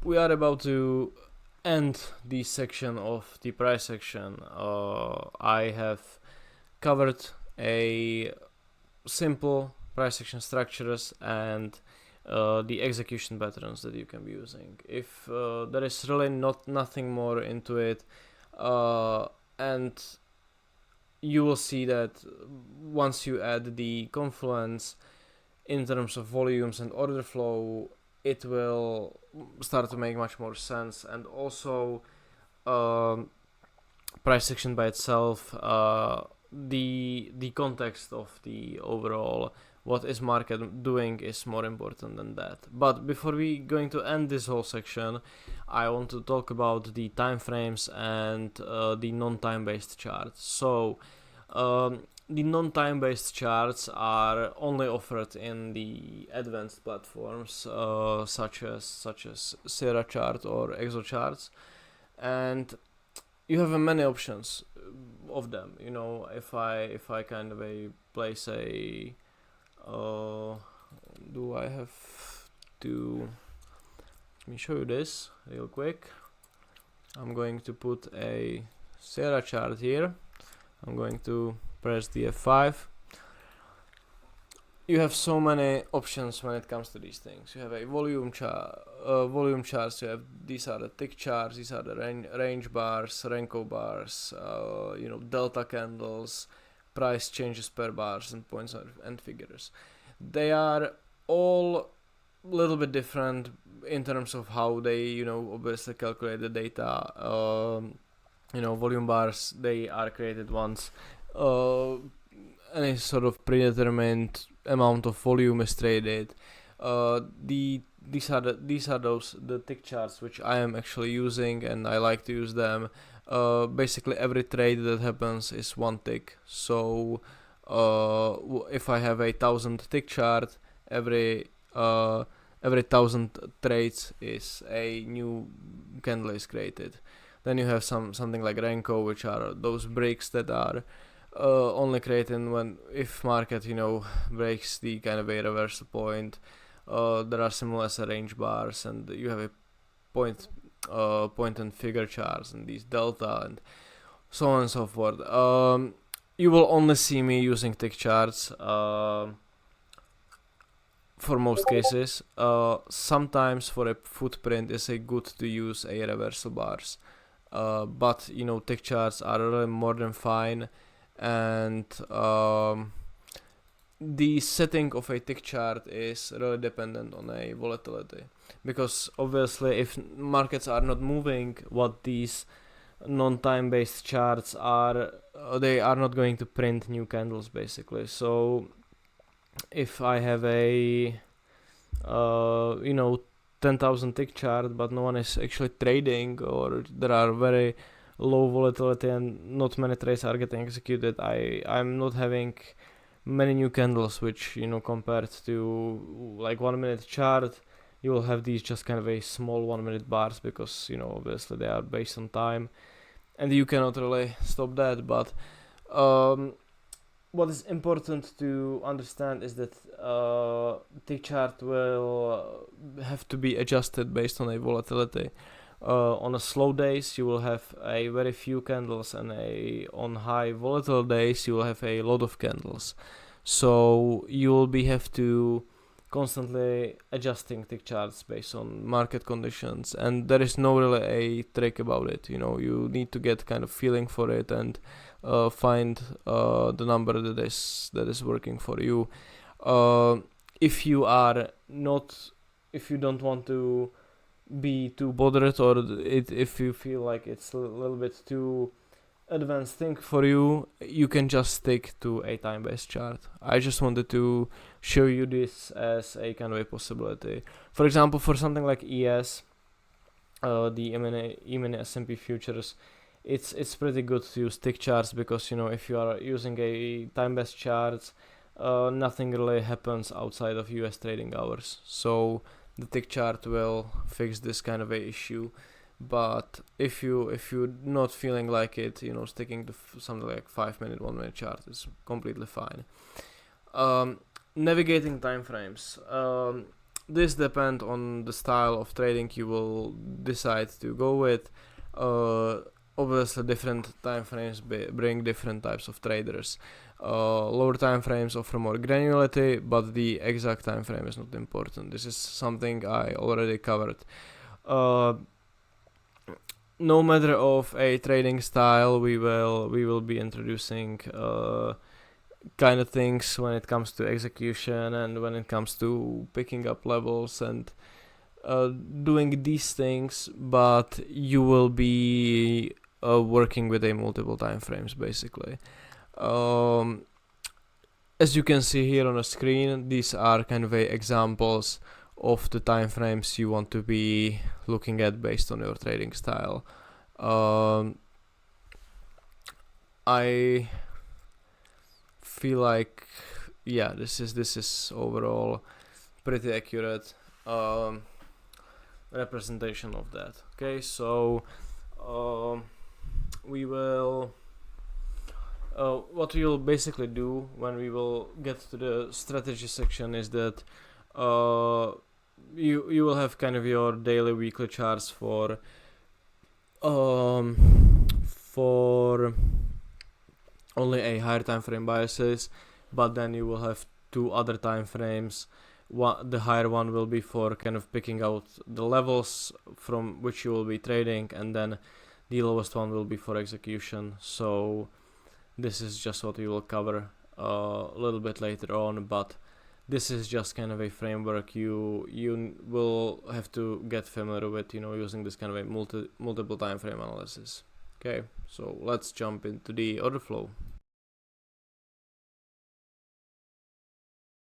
we are about to end this section of the price section. I have covered a simple price action structures and the execution patterns that you can be using. If there is really nothing more into it, and you will see that once you add the confluence in terms of volumes and order flow, it will start to make much more sense. And also price action by itself, the context of the overall what is market doing is more important than that. But before we going to end this whole section, I want to talk about the time frames and the non-time based charts. So the non-time based charts are only offered in the advanced platforms such as Sierra chart or Exo charts, and you have many options of them. You know, if I kind of place a do I have to, let me show you this real quick. I'm going to put a Sierra chart here. I'm going to press the F5. You have so many options when it comes to these things. You have a volume charts. You have, these are the tick charts. These are the range bars, Renko bars. Delta candles, price changes per bars, and points and figures. They are all a little bit different in terms of how they, obviously calculate the data. Volume bars, they are created once any sort of predetermined amount of volume is traded. These are the tick charts which I am actually using, and I like to use them. Basically every trade that happens is one tick. So if I have 1,000 tick chart, every 1,000 trades is a new candle is created. Then you have something like Renko, which are those breaks that are only created when if market breaks the kind of a reversal point. There are similar as range bars, and you have a point and figure charts, and these delta and so on and so forth. You will only see me using tick charts for most cases. Sometimes for a footprint it's good to use a reversal bars, but tick charts are really more than fine. And the setting of a tick chart is really dependent on a volatility, because obviously if markets are not moving, what these non-time based charts are, they are not going to print new candles basically. So if I have a 10,000 tick chart but no one is actually trading, or there are very low volatility and not many trades are getting executed, I'm not having many new candles, which compared to like 1 minute chart, you will have these just kind of a small 1 minute bars, because obviously they are based on time and you cannot really stop that. But what is important to understand is that tick chart will have to be adjusted based on a volatility. On a slow days you will have a very few candles, and on high volatile days you will have a lot of candles. So you will have to constantly adjusting tick charts based on market conditions, and there is no really a trick about it. You need to get kind of feeling for it and find the number that is working for you. If you don't want to be too bothered, or if you feel like it's a little bit too advanced thing for you, you can just stick to a time-based chart. I just wanted to show you this as a kind of a possibility. For example, for something like ES, the E-mini S&P futures, it's pretty good to use tick charts, because if you are using a time-based chart, nothing really happens outside of US trading hours. So the tick chart will fix this kind of a issue. But if you're not feeling like it, sticking to something like 5 minute, 1 minute chart is completely fine. Navigating time frames. this depends on the style of trading you will decide to go with. Obviously, different time frames bring different types of traders. Lower time frames offer more granularity, but the exact time frame is not important. This is something I already covered. No matter of a trading style, we will be introducing kind of things when it comes to execution and when it comes to picking up levels and doing these things, but you will be working with a multiple time frames basically. As you can see here on the screen, these are kind of examples of the time frames you want to be looking at based on your trading style. I feel like, yeah, this is overall pretty accurate representation of that. Okay, so we will what we will basically do when we will get to the strategy section is that you will have kind of your daily, weekly charts for only a higher time frame biases, but then you will have two other time frames. The higher one will be for kind of picking out the levels from which you will be trading, and then the lowest one will be for execution. So this is just what we will cover a little bit later on, but this is just kind of a framework you will have to get familiar with, using this kind of a multiple time frame analysis. Okay, so let's jump into the order flow.